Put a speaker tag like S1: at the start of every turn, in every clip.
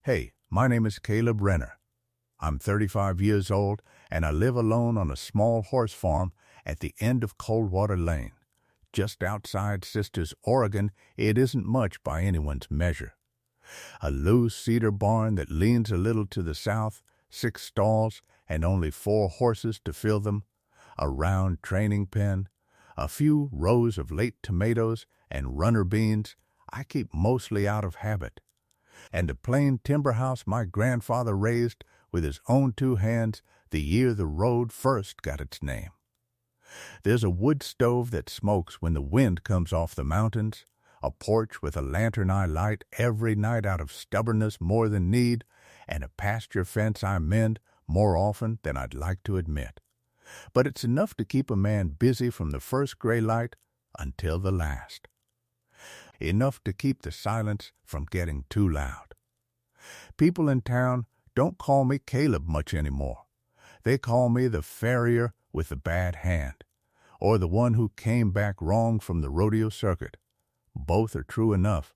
S1: Hey, my name is Caleb Renner. I'm 35 years old, and I live alone on a small horse farm at the end of Coldwater Lane. Just outside Sisters, Oregon, it isn't much by anyone's measure. A loose cedar barn that leans a little to the south, 6 stalls, and only 4 horses to fill them, a round training pen, a few rows of late tomatoes and runner beans I keep mostly out of habit, and a plain timber house my grandfather raised with his own 2 hands the year the road first got its name. There's a wood stove that smokes when the wind comes off the mountains, a porch with a lantern I light every night out of stubbornness more than need, and a pasture fence I mend more often than I'd like to admit. But it's enough to keep a man busy from the first gray light until the last. Enough to keep the silence from getting too loud. People in town don't call me Caleb much anymore. They call me the farrier with the bad hand, or the one who came back wrong from the rodeo circuit. Both are true enough.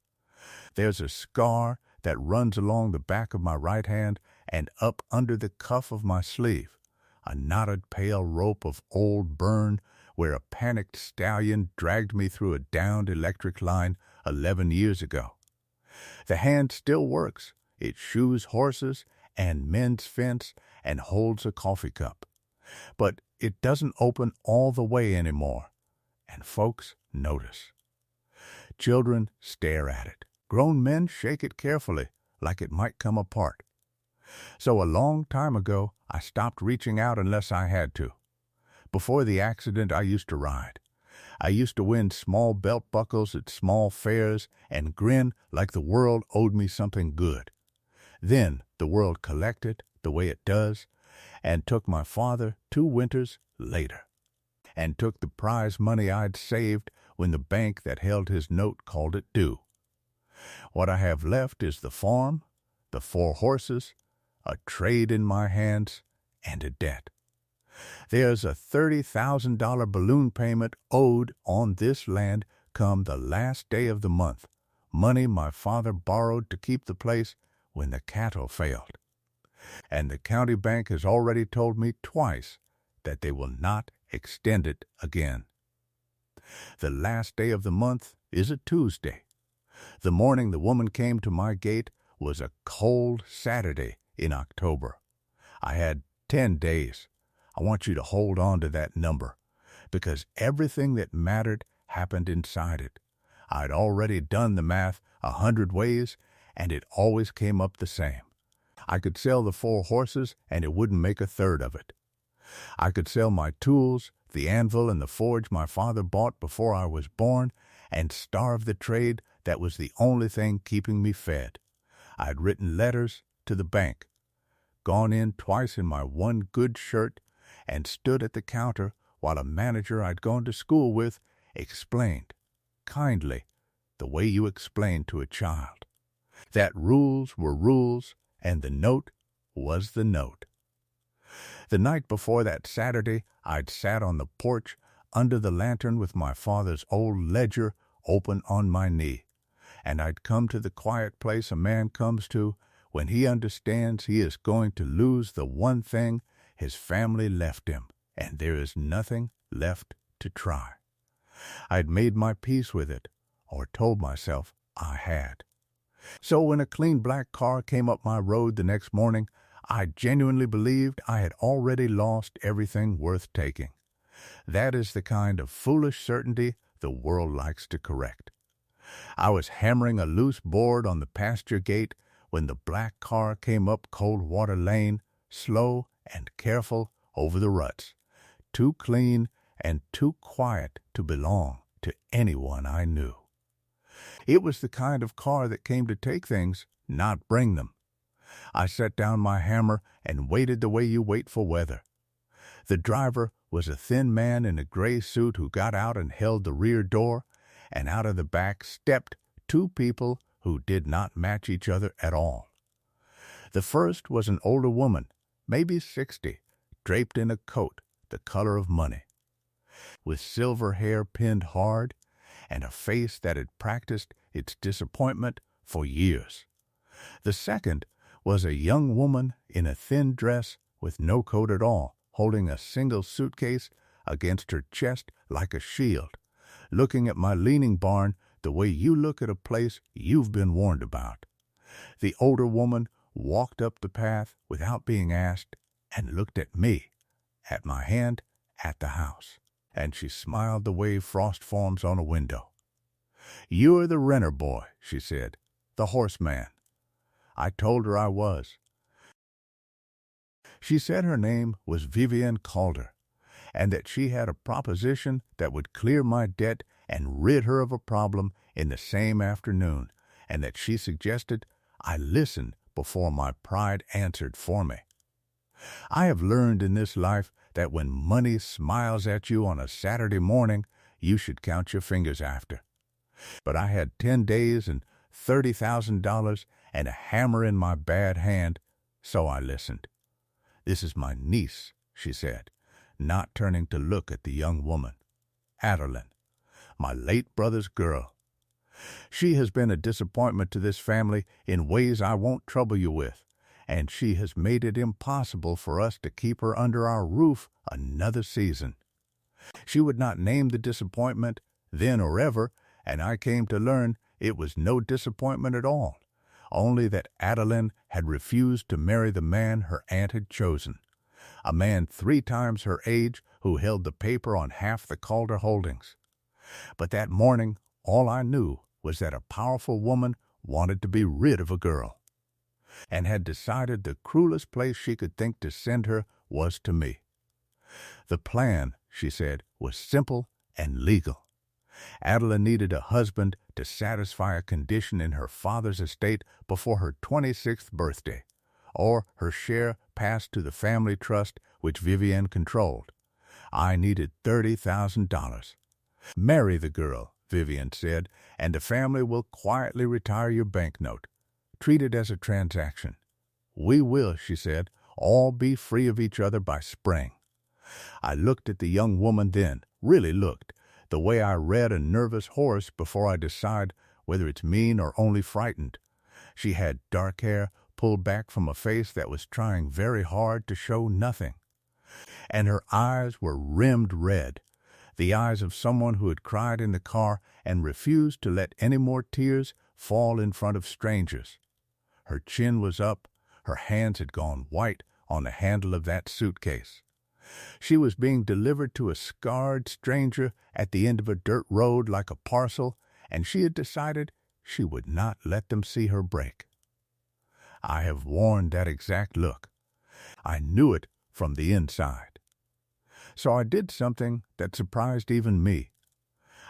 S1: There's a scar that runs along the back of my right hand and up under the cuff of my sleeve, a knotted pale rope of old burn where a panicked stallion dragged me through a downed electric line 11 years ago. The hand still works. It shoes horses and mends fence and holds a coffee cup. But it doesn't open all the way anymore, and folks notice. Children stare at it. Grown men shake it carefully, like it might come apart. So a long time ago, I stopped reaching out unless I had to. Before the accident, I used to ride. I used to win small belt buckles at small fairs and grin like the world owed me something good. Then the world collected, the way it does, and took my father 2 winters later, and took the prize money I'd saved when the bank that held his note called it due. What I have left is the farm, the 4 horses, a trade in my hands, and a debt. There's a $30,000 balloon payment owed on this land come the last day of the month, money my father borrowed to keep the place when the cattle failed. And the county bank has already told me twice that they will not extend it again. The last day of the month is a Tuesday. The morning the woman came to my gate was a cold Saturday in October. I had 10 days. I want you to hold on to that number, because everything that mattered happened inside it. I'd already done the math 100 ways, and it always came up the same. I could sell the 4 horses, and it wouldn't make a third of it. I could sell my tools, the anvil and the forge my father bought before I was born, and starve the trade that was the only thing keeping me fed. I'd written letters to the bank, gone in twice in my one good shirt, and stood at the counter while a manager I'd gone to school with explained, kindly, the way you explain to a child, that rules were rules and the note was the note. The night before that Saturday, I'd sat on the porch under the lantern with my father's old ledger open on my knee, and I'd come to the quiet place a man comes to when he understands he is going to lose the one thing his family left him, and there is nothing left to try. I'd made my peace with it, or told myself I had. So when a clean black car came up my road the next morning, I genuinely believed I had already lost everything worth taking. That is the kind of foolish certainty the world likes to correct. I was hammering a loose board on the pasture gate when the black car came up Coldwater Lane, slow and careful over the ruts, too clean and too quiet to belong to anyone I knew. It was the kind of car that came to take things, not bring them. I set down my hammer and waited the way you wait for weather. The driver was a thin man in a gray suit who got out and held the rear door, and out of the back stepped 2 people who did not match each other at all. The first was an older woman, maybe 60, draped in a coat the color of money, with silver hair pinned hard and a face that had practiced its disappointment for years. The second was a young woman in a thin dress with no coat at all, holding a single suitcase against her chest like a shield, looking at my leaning barn the way you look at a place you've been warned about. The older woman walked up the path without being asked and looked at me, at my hand, at the house, and she smiled the way frost forms on a window. "You're the Renner boy," she said, "the horseman." I told her I was. She said her name was Vivian Calder, and that she had a proposition that would clear my debt and rid her of a problem in the same afternoon, and that she suggested I listen before my pride answered for me. I have learned in this life that when money smiles at you on a Saturday morning, you should count your fingers after. But I had 10 days and $30,000 and a hammer in my bad hand, so I listened. "This is my niece," she said, not turning to look at the young woman. "Adeline, my late brother's girl. She has been a disappointment to this family in ways I won't trouble you with, and she has made it impossible for us to keep her under our roof another season." She would not name the disappointment, then or ever, and I came to learn it was no disappointment at all, only that Adeline had refused to marry the man her aunt had chosen, a man 3 times her age who held the paper on half the Calder holdings. But that morning all I knew was that a powerful woman wanted to be rid of a girl, and had decided the cruelest place she could think to send her was to me. The plan, she said, was simple and legal. Adeline needed a husband to satisfy a condition in her father's estate before her 26th birthday, or her share passed to the family trust which Vivian controlled. I needed $30,000. "Marry the girl," Vivian said, "and the family will quietly retire your banknote. Treat it as a transaction. We will," she said, "all be free of each other by spring." I looked at the young woman then, really looked, the way I read a nervous horse before I decide whether it's mean or only frightened. She had dark hair pulled back from a face that was trying very hard to show nothing, and her eyes were rimmed red, the eyes of someone who had cried in the car and refused to let any more tears fall in front of strangers. Her chin was up, her hands had gone white on the handle of that suitcase. She was being delivered to a scarred stranger at the end of a dirt road like a parcel, and she had decided she would not let them see her break. I have worn that exact look. I knew it from the inside. So I did something that surprised even me.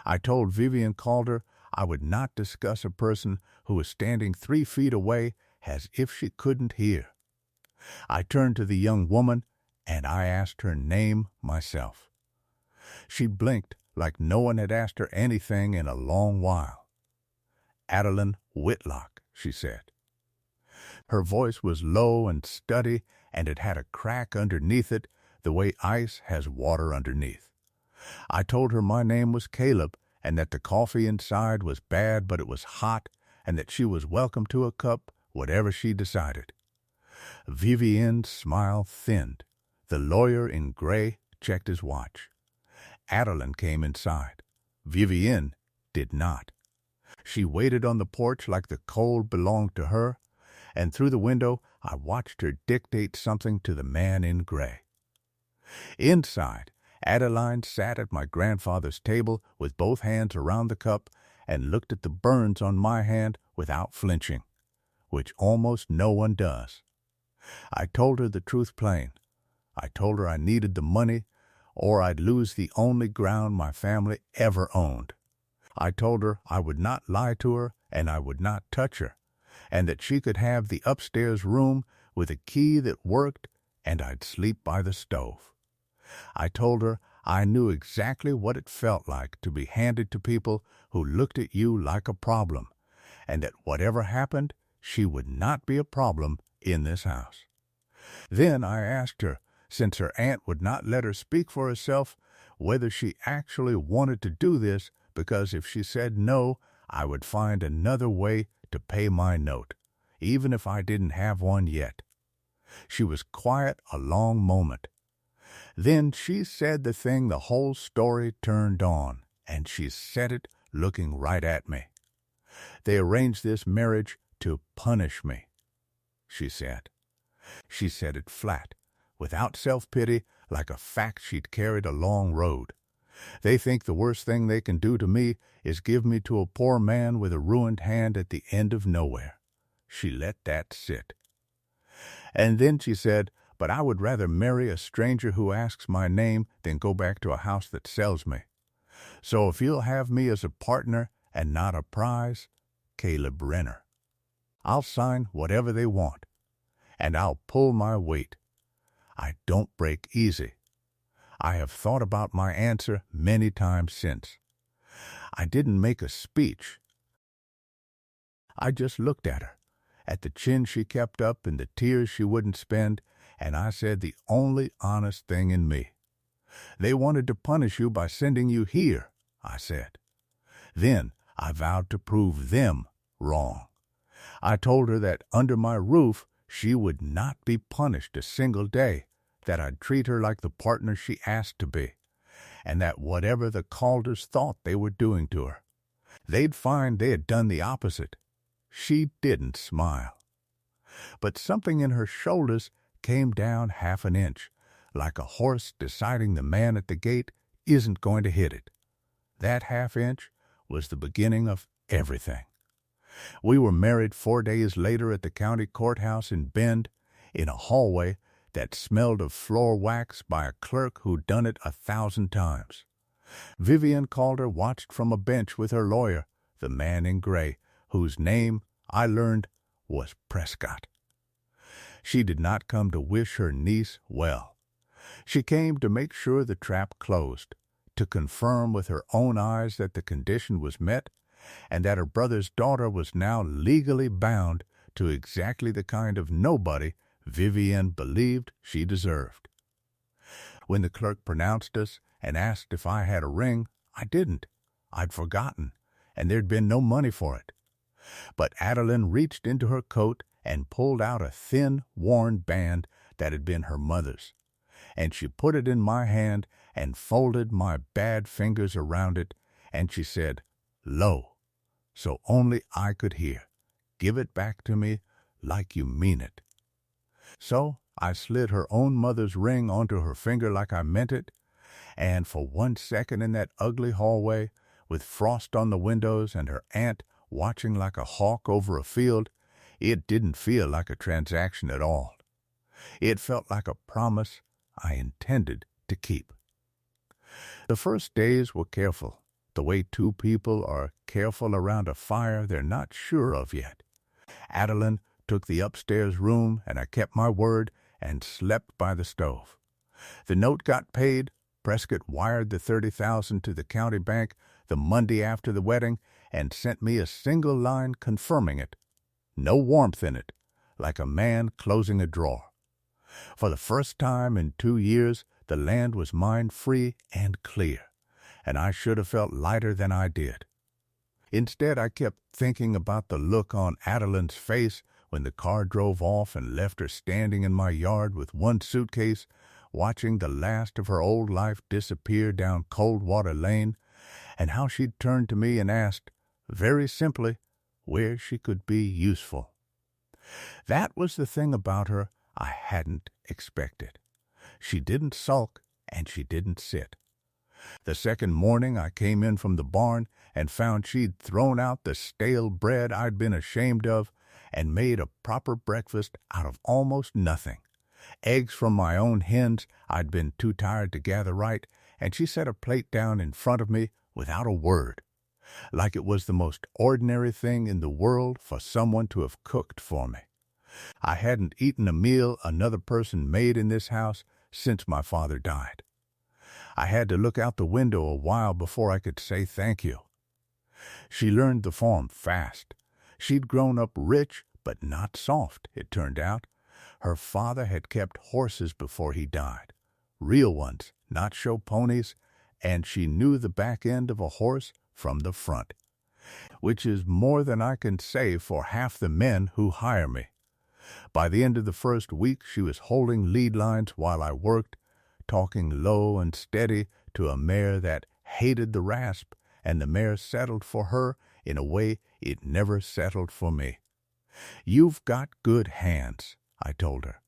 S1: I told Vivian Calder I would not discuss a person who was standing 3 feet away as if she couldn't hear. I turned to the young woman and I asked her name myself. She blinked like no one had asked her anything in a long while. "Adeline Whitlock," she said. Her voice was low and steady, and it had a crack underneath it, the way ice has water underneath. I told her my name was Caleb, and that the coffee inside was bad but it was hot, and that she was welcome to a cup, whatever she decided. Vivian's smile thinned. The lawyer in gray checked his watch. Adeline came inside. Vivian did not. She waited on the porch like the cold belonged to her, and through the window I watched her dictate something to the man in gray. Inside, Adeline sat at my grandfather's table with both hands around the cup and looked at the burns on my hand without flinching, which almost no one does. I told her the truth plain. I told her I needed the money, or I'd lose the only ground my family ever owned. I told her I would not lie to her and I would not touch her, and that she could have the upstairs room with a key that worked, and I'd sleep by the stove. I told her I knew exactly what it felt like to be handed to people who looked at you like a problem, and that whatever happened, she would not be a problem in this house. Then I asked her, since her aunt would not let her speak for herself, whether she actually wanted to do this, because if she said no, I would find another way to pay my note. even if I didn't have one yet. She was quiet a long moment. Then she said the thing the whole story turned on, and she said it looking right at me. They arranged this marriage to punish me, she said. She said it flat, without self-pity, like a fact she'd carried a long road. They think the worst thing they can do to me is give me to a poor man with a ruined hand at the end of nowhere. She let that sit. And then she said, but I would rather marry a stranger who asks my name than go back to a house that sells me. So if you'll have me as a partner and not a prize, Caleb Renner, I'll sign whatever they want, and I'll pull my weight. I don't break easy. I have thought about my answer many times since. I didn't make a speech. I just looked at her, at the chin she kept up and the tears she wouldn't spend, and I said the only honest thing in me. They wanted to punish you by sending you here, I said. Then I vowed to prove them wrong. I told her that under my roof she would not be punished a single day, that I'd treat her like the partner she asked to be, and that whatever the Calders thought they were doing to her, they'd find they had done the opposite. She didn't smile. But something in her shoulders came down half an inch, like a horse deciding the man at the gate isn't going to hit it. That half inch was the beginning of everything. We were married 4 days later at the county courthouse in Bend, in a hallway that smelled of floor wax by a clerk who'd done it 1,000 times. Vivian Calder watched from a bench with her lawyer, the man in gray, whose name, I learned, was Prescott. She did not come to wish her niece well. She came to make sure the trap closed, to confirm with her own eyes that the condition was met, and that her brother's daughter was now legally bound to exactly the kind of nobody Vivian believed she deserved. When the clerk pronounced us and asked if I had a ring, I didn't. I'd forgotten, and there'd been no money for it. But Adeline reached into her coat and pulled out a thin, worn band that had been her mother's, and she put it in my hand and folded my bad fingers around it, and she said, "Lo," so only I could hear, "give it back to me like you mean it." So I slid her own mother's ring onto her finger like I meant it, and for 1 second in that ugly hallway, with frost on the windows and her aunt watching like a hawk over a field, it didn't feel like a transaction at all. It felt like a promise I intended to keep. The first days were careful, the way two people are careful around a fire they're not sure of yet. Adeline took the upstairs room, and I kept my word and slept by the stove. The note got paid. Prescott wired the $30,000 to the county bank the Monday after the wedding and sent me a single line confirming it. No warmth in it, like a man closing a drawer. For the first time in 2 years, the land was mine free and clear, and I should have felt lighter than I did. Instead, I kept thinking about the look on Adeline's face when the car drove off and left her standing in my yard with one suitcase, watching the last of her old life disappear down Coldwater Lane, and how she'd turned to me and asked, very simply, where she could be useful. That was the thing about her I hadn't expected. She didn't sulk, and she didn't sit. The second morning I came in from the barn and found she'd thrown out the stale bread I'd been ashamed of and made a proper breakfast out of almost nothing. Eggs from my own hens I'd been too tired to gather right, and she set a plate down in front of me without a word, like it was the most ordinary thing in the world for someone to have cooked for me. I hadn't eaten a meal another person made in this house since my father died. I had to look out the window a while before I could say thank you. She learned the farm fast. She'd grown up rich, but not soft, it turned out. Her father had kept horses before he died, real ones, not show ponies, and she knew the back end of a horse from the front. which is more than I can say for half the men who hire me. By the end of the first week, she was holding lead lines while I worked, talking low and steady to a mare that hated the rasp, and the mare settled for her in a way it never settled for me. "You've got good hands," I told her.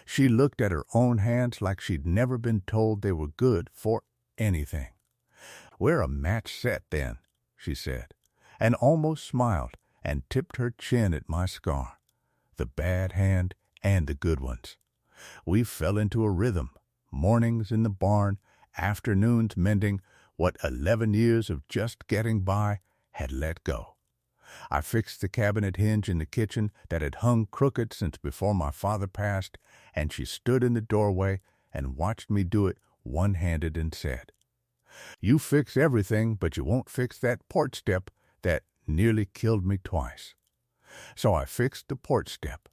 S1: She looked at her own hands like she'd never been told they were good for anything. "We're a match set then," she said, and almost smiled and tipped her chin at my scar, the bad hand and the good ones. We fell into a rhythm, mornings in the barn, afternoons mending what 11 years of just getting by had let go. I fixed the cabinet hinge in the kitchen that had hung crooked since before my father passed, and she stood in the doorway and watched me do it one-handed and said, "You fix everything, but you won't fix that porch step that nearly killed me twice." So I fixed the porch step.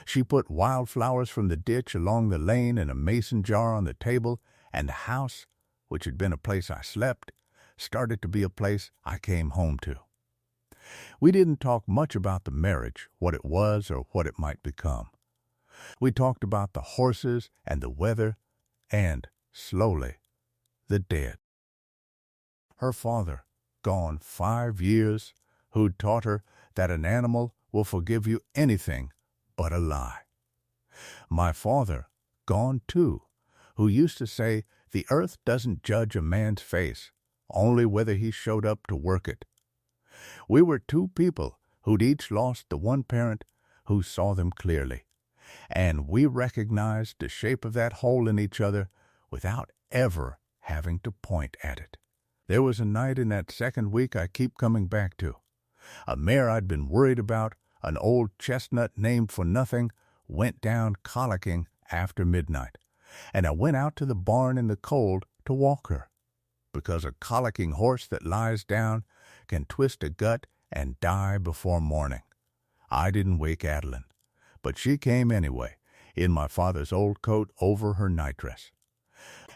S1: She put wildflowers from the ditch along the lane in a mason jar on the table, and the house, which had been a place I slept, started to be a place I came home to. We didn't talk much about the marriage, what it was or what it might become. We talked about the horses and the weather and, slowly, the dead. Her father, gone 5 years, who'd taught her that an animal will forgive you anything but a lie. My father, gone too, who used to say the earth doesn't judge a man's face, only whether he showed up to work it. We were two people who'd each lost the one parent who saw them clearly, and we recognized the shape of that hole in each other without ever having to point at it. There was a night in that second week I keep coming back to. A mare I'd been worried about, an old chestnut named for nothing, went down colicking after midnight, and I went out to the barn in the cold to walk her, because a colicking horse that lies down can twist a gut and die before morning. I didn't wake Adeline, but she came anyway, in my father's old coat over her nightdress.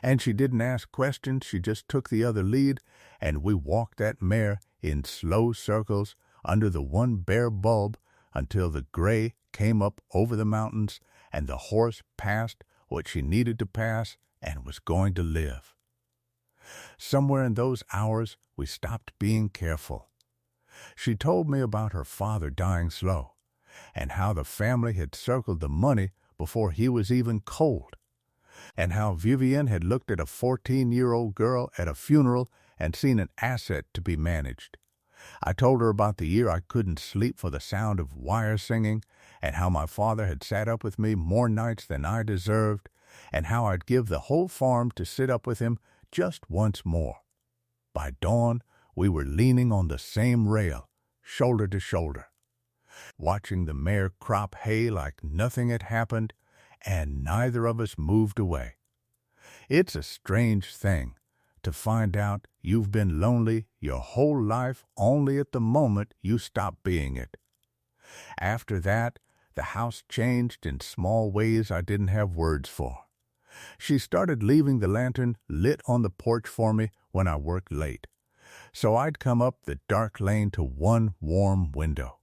S1: And she didn't ask questions, she just took the other lead, and we walked that mare in slow circles under the one bare bulb until the gray came up over the mountains and the horse passed what she needed to pass and was going to live. Somewhere in those hours, we stopped being careful. She told me about her father dying slow, and how the family had circled the money before he was even cold, and how Vivian had looked at a 14-year-old girl at a funeral and seen an asset to be managed. I told her about the year I couldn't sleep for the sound of wire singing, and how my father had sat up with me more nights than I deserved, and how I'd give the whole farm to sit up with him just once more. By dawn, we were leaning on the same rail, shoulder to shoulder, watching the mare crop hay like nothing had happened, and neither of us moved away. It's a strange thing to find out you've been lonely your whole life only at the moment you stop being it. After that, the house changed in small ways I didn't have words for. She started leaving the lantern lit on the porch for me when I worked late, so I'd come up the dark lane to one warm window.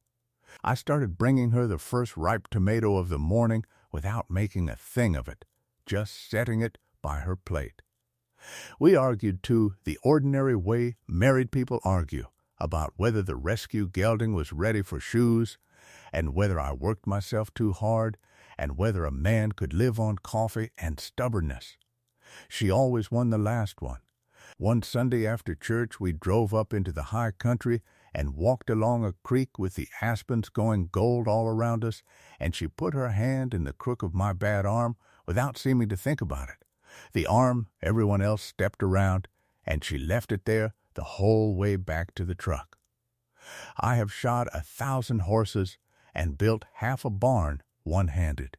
S1: I started bringing her the first ripe tomato of the morning without making a thing of it, just setting it by her plate. We argued, too, the ordinary way married people argue, about whether the rescue gelding was ready for shoes, and whether I worked myself too hard, and whether a man could live on coffee and stubbornness. She always won the last one. One Sunday after church we drove up into the high country and walked along a creek with the aspens going gold all around us, and she put her hand in the crook of my bad arm without seeming to think about it. The arm everyone else stepped around, and she left it there the whole way back to the truck. I have shod 1,000 horses and built half a barn one-handed,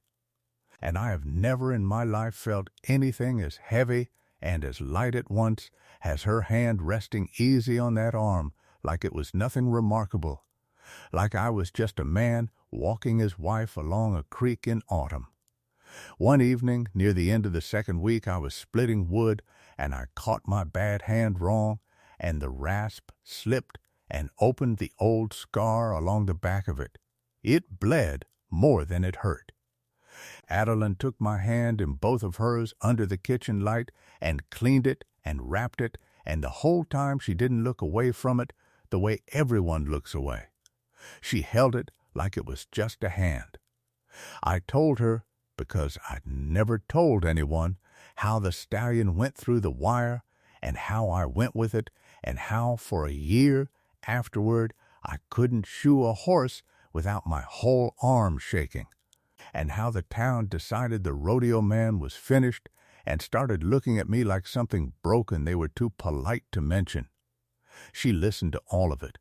S1: and I have never in my life felt anything as heavy and as light at once as her hand resting easy on that arm like it was nothing remarkable, like I was just a man walking his wife along a creek in autumn. One evening, near the end of the second week, I was splitting wood, and I caught my bad hand wrong, and the rasp slipped and opened the old scar along the back of it. It bled more than it hurt. Adeline took my hand in both of hers under the kitchen light and cleaned it and wrapped it, and the whole time she didn't look away from it the way everyone looks away. She held it like it was just a hand. I told her, because I'd never told anyone, how the stallion went through the wire and how I went with it and how for a year afterward I couldn't shoe a horse without my whole arm shaking, and how the town decided the rodeo man was finished and started looking at me like something broken they were too polite to mention. She listened to all of it.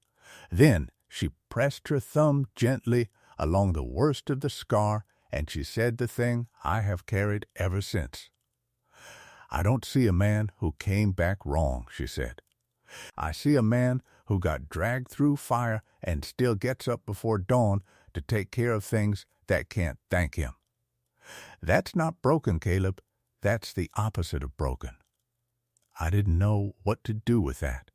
S1: Then she pressed her thumb gently along the worst of the scar, and she said the thing I have carried ever since. "I don't see a man who came back wrong," she said. "I see a man who got dragged through fire and still gets up before dawn to take care of things that can't thank him. That's not broken, Caleb. That's the opposite of broken." I didn't know what to do with that.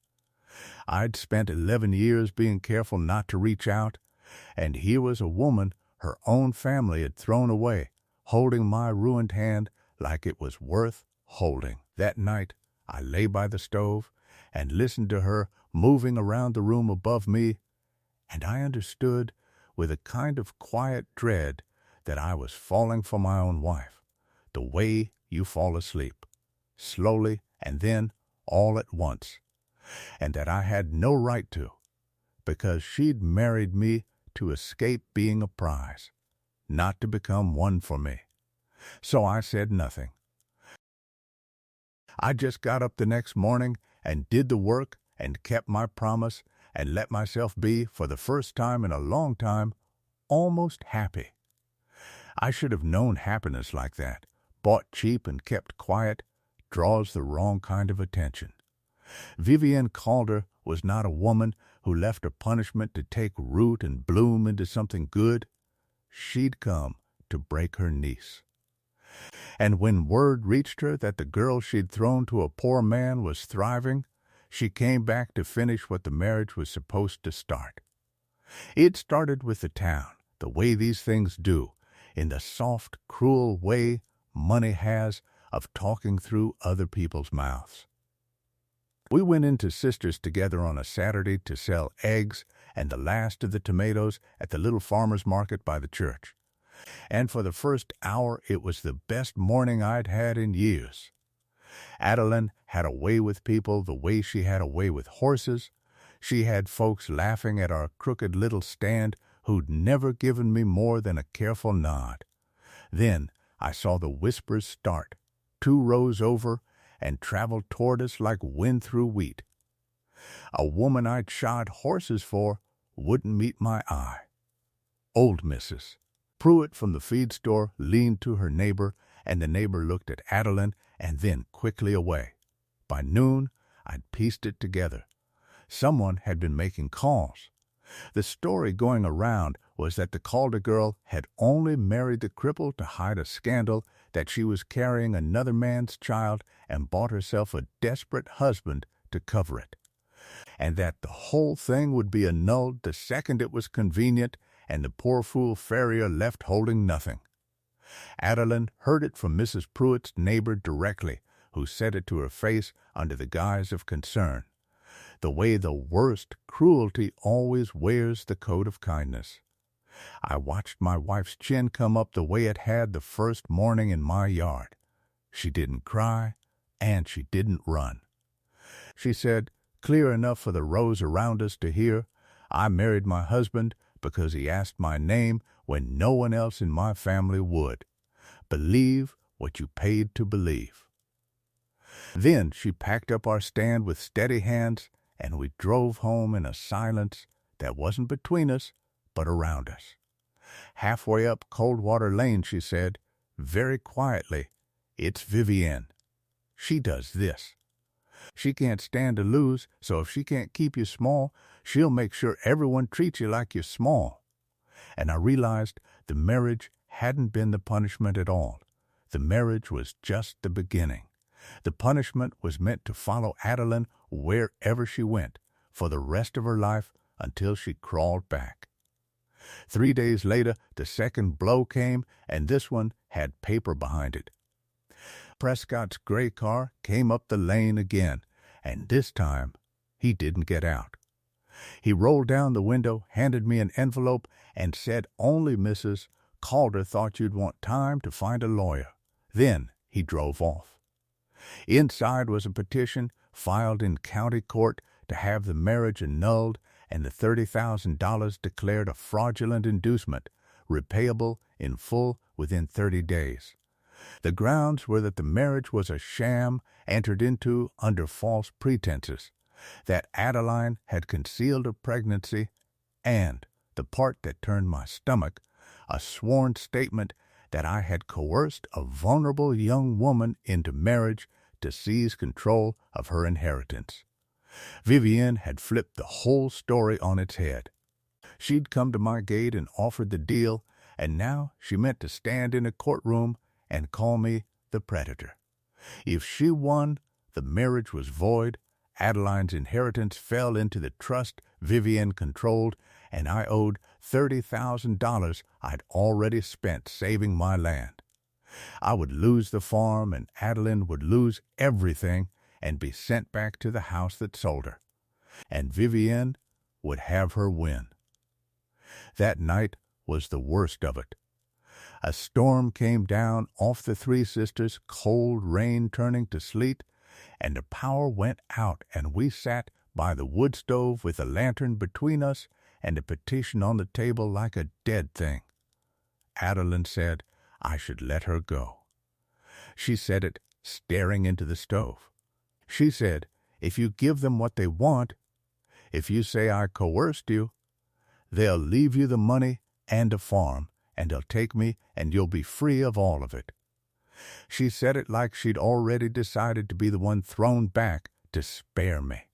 S1: I'd spent 11 years being careful not to reach out, and here was a woman her own family had thrown away, holding my ruined hand like it was worth holding. That night, I lay by the stove and listened to her moving around the room above me, and I understood with a kind of quiet dread that I was falling for my own wife, the way you fall asleep, slowly and then all at once, and that I had no right to, because she'd married me to escape being a prize, not to become one for me. So I said nothing. I just got up the next morning and did the work and kept my promise and let myself be, for the first time in a long time, almost happy. I should have known happiness like that, bought cheap and kept quiet, draws the wrong kind of attention. Vivienne Calder was not a woman who left her punishment to take root and bloom into something good. She'd come to break her niece. And when word reached her that the girl she'd thrown to a poor man was thriving, she came back to finish what the marriage was supposed to start. It started with the town, the way these things do, in the soft, cruel way money has of talking through other people's mouths. We went into Sisters together on a Saturday to sell eggs and the last of the tomatoes at the little farmer's market by the church. And for the first hour it was the best morning I'd had in years. Adeline had a way with people the way she had a way with horses. She had folks laughing at our crooked little stand who'd never given me more than a careful nod. Then I saw the whispers start, 2 rows over, and travel toward us like wind through wheat. A woman I'd shod horses for wouldn't meet my eye. Old Mrs. Pruitt from the feed store leaned to her neighbor, and the neighbor looked at Adeline and then quickly away. By noon, I'd pieced it together. Someone had been making calls. The story going around was that the Calder girl had only married the cripple to hide a scandal that she was carrying another man's child and bought herself a desperate husband to cover it, and that the whole thing would be annulled the second it was convenient and the poor fool farrier left holding nothing. Adeline heard it from Mrs. Pruitt's neighbor directly, who said it to her face under the guise of concern, the way the worst cruelty always wears the coat of kindness. I watched my wife's chin come up the way it had the first morning in my yard. She didn't cry, and she didn't run. She said, clear enough for the rows around us to hear, I married my husband because he asked my name when no one else in my family would. Believe what you paid to believe. Then she packed up our stand with steady hands, and we drove home in a silence that wasn't between us, but around us. Halfway up Coldwater Lane, she said, very quietly, it's Vivienne. She does this. She can't stand to lose, so if she can't keep you small, she'll make sure everyone treats you like you're small. And I realized the marriage hadn't been the punishment at all. The marriage was just the beginning. The punishment was meant to follow Adeline wherever she went, for the rest of her life until she crawled back. 3 days later, the second blow came, and this one had paper behind it. Prescott's gray car came up the lane again, and this time he didn't get out. He rolled down the window, handed me an envelope, and said only Mrs. Calder thought you'd want time to find a lawyer. Then he drove off. Inside was a petition filed in county court to have the marriage annulled and the $30,000 declared a fraudulent inducement, repayable in full within 30 days. The grounds were that the marriage was a sham entered into under false pretenses, that Adeline had concealed a pregnancy, and, the part that turned my stomach, a sworn statement that I had coerced a vulnerable young woman into marriage to seize control of her inheritance. Vivienne had flipped the whole story on its head. She'd come to my gate and offered the deal, and now she meant to stand in a courtroom and call me the predator. If she won, the marriage was void, Adeline's inheritance fell into the trust Vivienne controlled, and I owed $30,000 I'd already spent saving my land. I would lose the farm, and Adeline would lose everything and be sent back to the house that sold her. And Vivienne would have her win. That night was the worst of it. A storm came down off the Three Sisters, cold rain turning to sleet, and the power went out, and we sat by the wood stove with a lantern between us and a petition on the table like a dead thing. Adeline said I should let her go. She said it staring into the stove. She said, if you give them what they want, if you say I coerced you, they'll leave you the money and a farm, and they'll take me, and you'll be free of all of it. She said it like she'd already decided to be the one thrown back to spare me.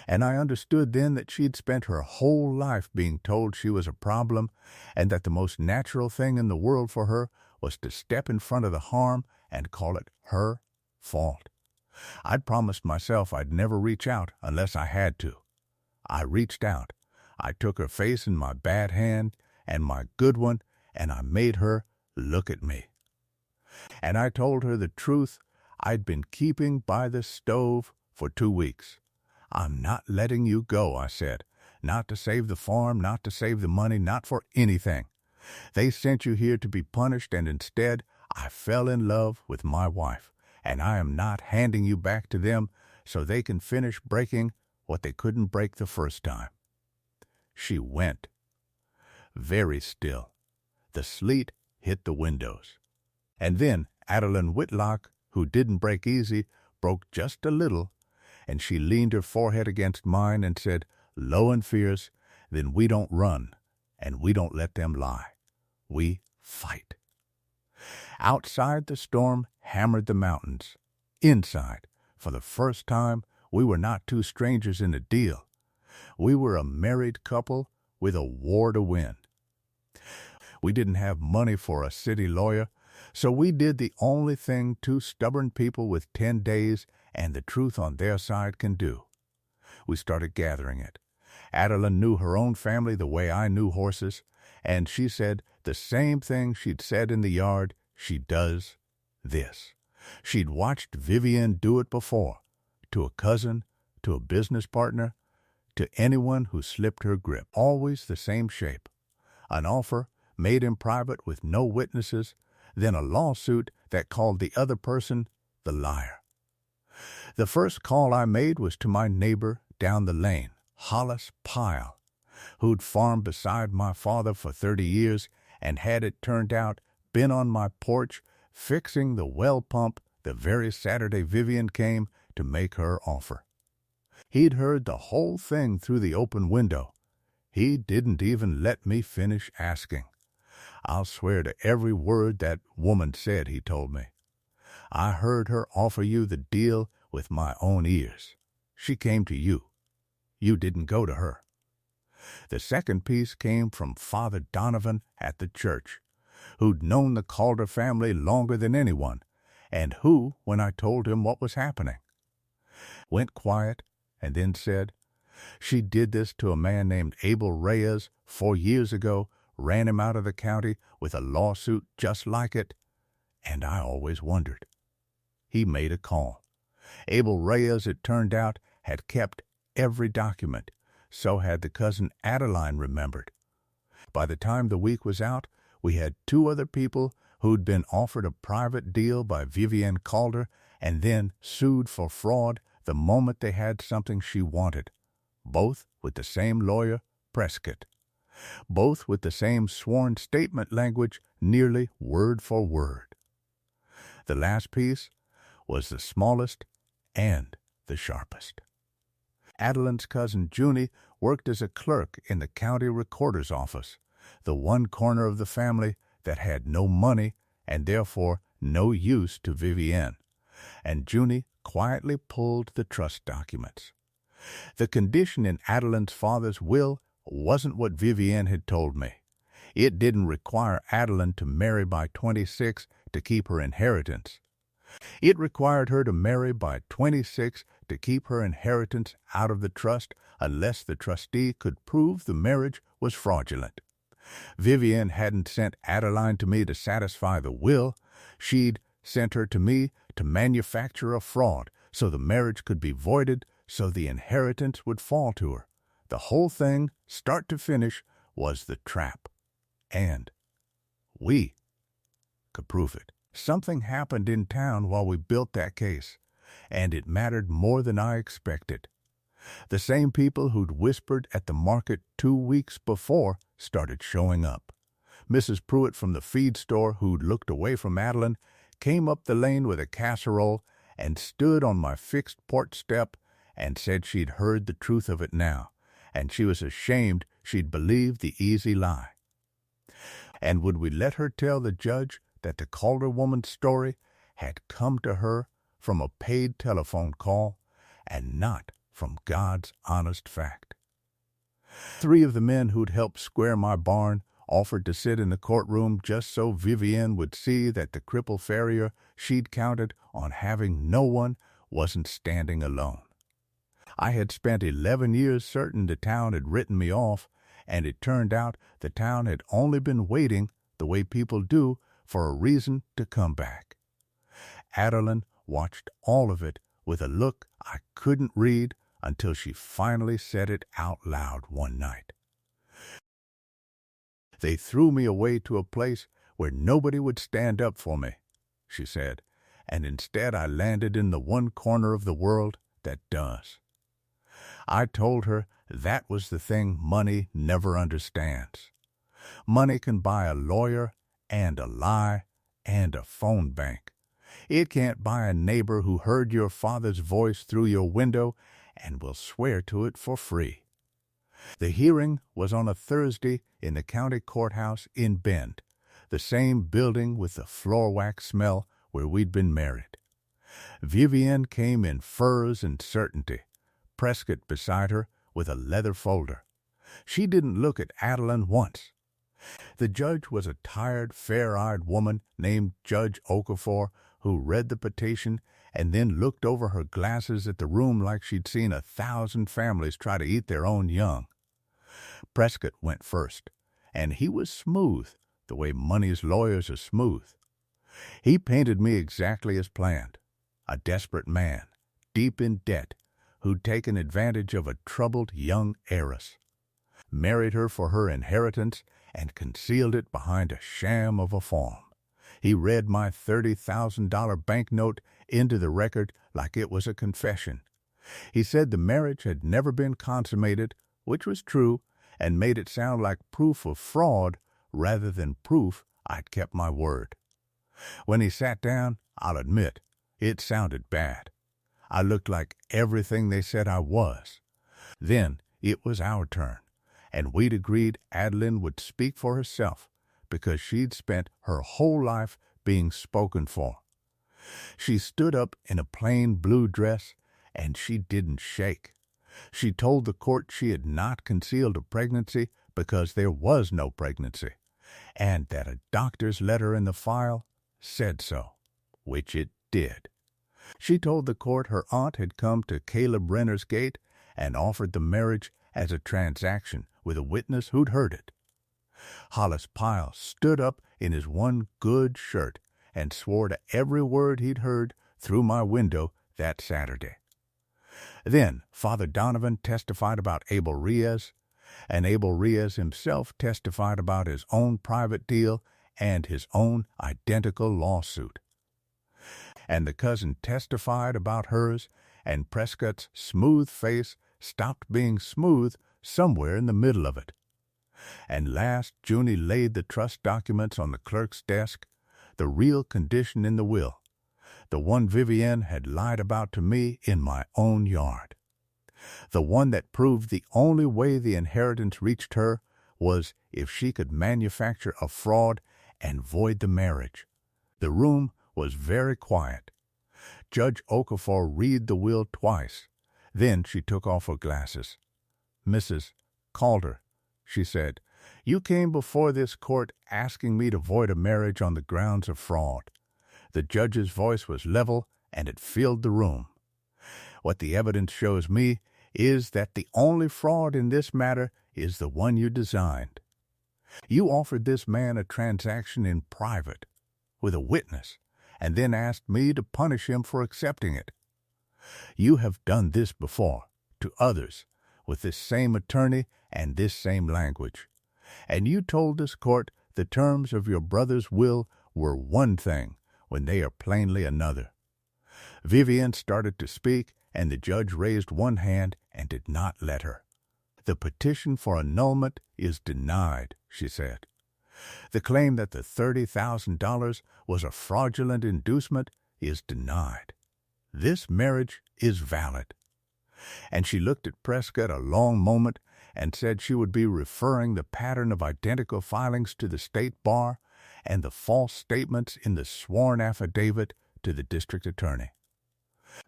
S1: And I understood then that she'd spent her whole life being told she was a problem, and that the most natural thing in the world for her was to step in front of the harm and call it her fault. I'd promised myself I'd never reach out unless I had to. I reached out. I took her face in my bad hand and my good one, and I made her look at me. And I told her the truth I'd been keeping by the stove for 2 weeks. I'm not letting you go, I said. Not to save the farm, not to save the money, not for anything. They sent you here to be punished, and instead I fell in love with my wife, and I am not handing you back to them so they can finish breaking what they couldn't break the first time. She went. Very still. The sleet hit the windows. And then Adeline Whitlock, who didn't break easy, broke just a little, and she leaned her forehead against mine and said, low and fierce, then we don't run, and we don't let them lie. We fight. Outside, the storm hammered the mountains. Inside, for the first time, we were not two strangers in a deal. We were a married couple with a war to win. We didn't have money for a city lawyer, so we did the only thing two stubborn people with 10 days and the truth on their side can do. We started gathering it. Adeline knew her own family the way I knew horses, and she said the same thing she'd said in the yard, she does this. She'd watched Vivienne do it before, to a cousin, to a business partner, to anyone who slipped her grip. Always the same shape. An offer made in private with no witnesses, then a lawsuit that called the other person the liar. The first call I made was to my neighbor down the lane, Hollis Pyle, who'd farmed beside my father for 30 years and had, it turned out, been on my porch fixing the well pump the very Saturday Vivienne came to make her offer. He'd heard the whole thing through the open window. He didn't even let me finish asking. I'll swear to every word that woman said, he told me. I heard her offer you the deal with my own ears. She came to you. You didn't go to her. The second piece came from Father Donovan at the church, who'd known the Calder family longer than anyone, and who, when I told him what was happening, went quiet and then said, "She did this to a man named Abel Reyes 4 years ago, ran him out of the county with a lawsuit just like it." And I always wondered. He made a call. Abel Reyes, it turned out, had kept every document. So had the cousin Adeline remembered. By the time the week was out, we had 2 other people who'd been offered a private deal by Vivienne Calder and then sued for fraud the moment they had something she wanted, both with the same lawyer, Prescott, both with the same sworn statement language, nearly word for word. The last piece was the smallest and the sharpest. Adeline's cousin Junie worked as a clerk in the county recorder's office, the one corner of the family that had no money and therefore no use to Vivienne, and Junie quietly pulled the trust documents. The condition in Adeline's father's will wasn't what Vivienne had told me. It didn't require Adeline to marry by 26 to keep her inheritance. It required her to marry by 26 to keep her inheritance out of the trust unless the trustee could prove the marriage was fraudulent. Vivienne hadn't sent Adeline to me to satisfy the will. She'd sent her to me to manufacture a fraud so the marriage could be voided so the inheritance would fall to her. The whole thing, start to finish, was the trap. And we could prove it. Something happened in town while we built that case, and it mattered more than I expected. The same people who'd whispered at the market 2 weeks before started showing up. Mrs. Pruitt from the feed store, who'd looked away from Adeline, came up the lane with a casserole and stood on my fixed porch step and said she'd heard the truth of it now, and she was ashamed she'd believed the easy lie. And would we let her tell the judge that the Calder woman's story had come to her from a paid telephone call and not from God's honest fact? 3 of the men who'd helped square my barn offered to sit in the courtroom just so Vivienne would see that the cripple farrier she'd counted on having no one wasn't standing alone. I had spent 11 years certain the town had written me off, and it turned out the town had only been waiting, the way people do, for a reason to come back. Adeline watched all of it with a look I couldn't read until she finally said it out loud one night. "They threw me away to a place where nobody would stand up for me," she said, "and instead I landed in the one corner of the world that does." I told her that was the thing money never understands. Money can buy a lawyer and a lie and a phone bank. It can't buy a neighbor who heard your father's voice through your window and will swear to it for free. The hearing was on a Thursday in the county courthouse in Bend, the same building with the floor wax smell where we'd been married. Vivienne came in furs and certainty, Prescott beside her with a leather folder. She didn't look at Adeline once. The judge was a tired, fair-eyed woman named Judge Okafor, who read the petition and then looked over her glasses at the room like she'd seen 1,000 families try to eat their own young. Prescott went first, and he was smooth, the way money's lawyers are smooth. He painted me exactly as planned, a desperate man, deep in debt, who'd taken advantage of a troubled young heiress, married her for her inheritance, and concealed it behind a sham of a farm. He read my $30,000 banknote into the record like it was a confession. He said the marriage had never been consummated, which was true, and made it sound like proof of fraud rather than proof I'd kept my word. When he sat down, I'll admit, it sounded bad. I looked like everything they said I was. Then it was our turn, and we'd agreed Adeline would speak for herself because she'd spent her whole life being spoken for. She stood up in a plain blue dress, and she didn't shake. She told the court she had not concealed a pregnancy because there was no pregnancy, and that a doctor's letter in the file said so, which it did. She told the court her aunt had come to Caleb Renner's gate and offered the marriage as a transaction with a witness who'd heard it. Hollis Pyle stood up in his one good shirt and swore to every word he'd heard through my window that Saturday. Then Father Donovan testified about Abel Reyes, and Abel Reyes himself testified about his own private deal and his own identical lawsuit. And the cousin testified about hers, and Prescott's smooth face stopped being smooth somewhere in the middle of it. And last, Junie laid the trust documents on the clerk's desk, the real condition in the will, the one Vivienne had lied about to me in my own yard. The one that proved the only way the inheritance reached her was if she could manufacture a fraud and void the marriage. The room was very quiet. Judge Okafor read the will twice. Then she took off her glasses. "Mrs. Calder," she said, "you came before this court asking me to void a marriage on the grounds of fraud." The judge's voice was level, and it filled the room. "What the evidence shows me is that the only fraud in this matter is the one you designed. You offered this man a transaction in private, with a witness, and then asked me to punish him for accepting it. You have done this before, to others, with this same attorney and this same language. And you told this court the terms of your brother's will were one thing when they are plainly another." Vivienne started to speak, and the judge raised one hand and did not let her. "The petition for annulment is denied," she said. "The claim that the $30,000 was a fraudulent inducement is denied. This marriage is valid." And she looked at Prescott a long moment and said she would be referring the pattern of identical filings to the state bar and the false statements in the sworn affidavit to the district attorney.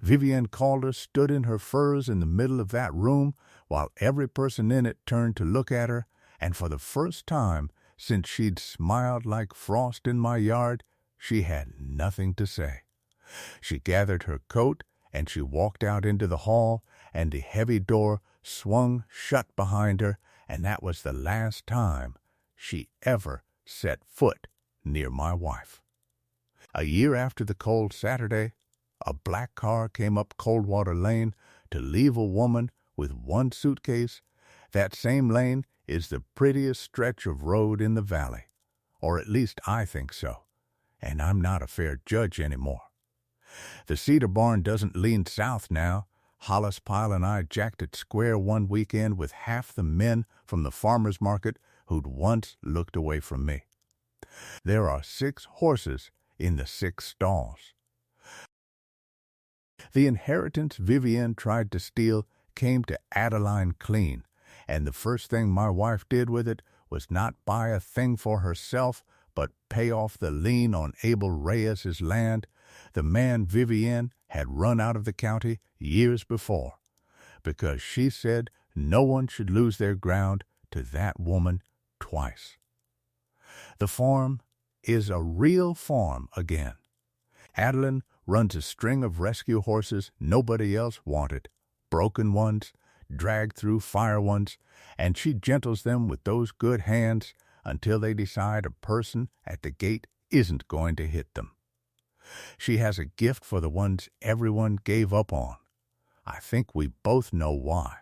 S1: Vivienne Calder stood in her furs in the middle of that room while every person in it turned to look at her, and for the first time since she'd smiled like frost in my yard, she had nothing to say. She gathered her coat and she walked out into the hall, and the heavy door swung shut behind her, and that was the last time she ever set foot near my wife. A year after the cold Saturday, a black car came up Coldwater Lane to leave a woman with one suitcase. That same lane is the prettiest stretch of road in the valley, or at least I think so, and I'm not a fair judge anymore. The Cedar Barn doesn't lean south now. Hollis Pyle and I jacked it square one weekend with half the men from the farmer's market who'd once looked away from me. There are 6 horses in the 6 stalls. The inheritance Vivienne tried to steal came to Adeline clean, and the first thing my wife did with it was not buy a thing for herself, but pay off the lien on Abel Reyes's land, the man Vivienne had run out of the county years before, because she said no one should lose their ground to that woman twice. The farm is a real farm again. Adeline runs a string of rescue horses nobody else wanted, broken ones, dragged through fire ones, and she gentles them with those good hands until they decide a person at the gate isn't going to hit them. She has a gift for the ones everyone gave up on. I think we both know why.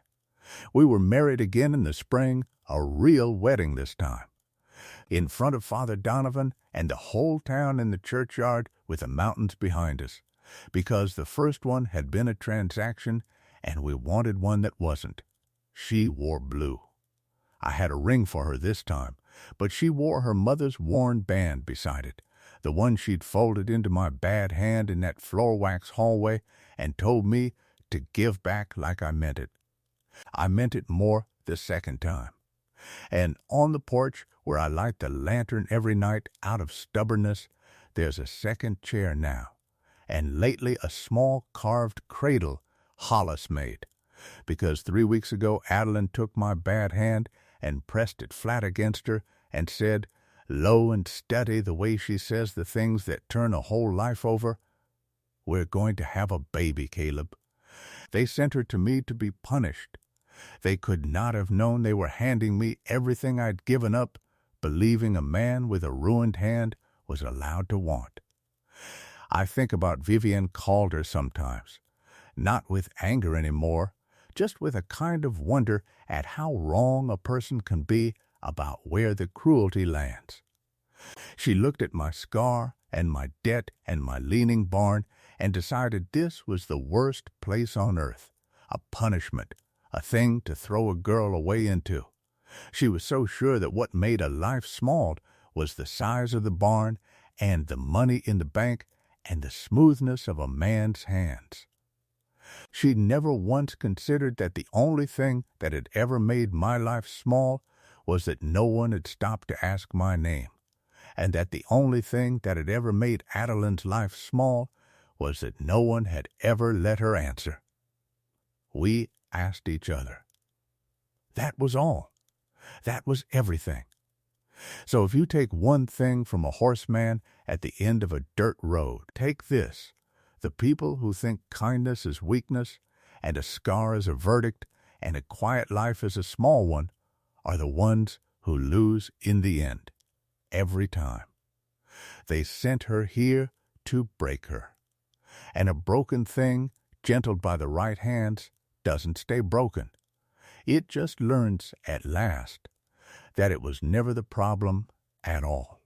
S1: We were married again in the spring, a real wedding this time, in front of Father Donovan and the whole town in the churchyard with the mountains behind us, because the first one had been a transaction and we wanted one that wasn't. She wore blue. I had a ring for her this time, but she wore her mother's worn band beside it, the one she'd folded into my bad hand in that floor wax hallway, and told me to give back like I meant it. I meant it more the second time. And on the porch, where I light the lantern every night out of stubbornness, there's a second chair now, and lately a small carved cradle Hollis made, because 3 weeks ago Adeline took my bad hand and pressed it flat against her and said, low and steady the way she says the things that turn a whole life over, "We're going to have a baby, Caleb." They sent her to me to be punished. They could not have known they were handing me everything I'd given up, believing a man with a ruined hand was allowed to want. I think about Vivian Calder sometimes, not with anger anymore, just with a kind of wonder at how wrong a person can be about where the cruelty lands. She looked at my scar and my debt and my leaning barn and decided this was the worst place on earth, a punishment, a thing to throw a girl away into. She was so sure that what made a life small was the size of the barn and the money in the bank and the smoothness of a man's hands. She never once considered that the only thing that had ever made my life small was that no one had stopped to ask my name, and that the only thing that had ever made Adeline's life small was that no one had ever let her answer. We asked each other. That was all. That was everything. So if you take one thing from a horseman at the end of a dirt road, take this. The people who think kindness is weakness, and a scar is a verdict, and a quiet life is a small one, are the ones who lose in the end, every time. They sent her here to break her. And a broken thing, gentled by the right hands, doesn't stay broken. It just learns at last that it was never the problem at all.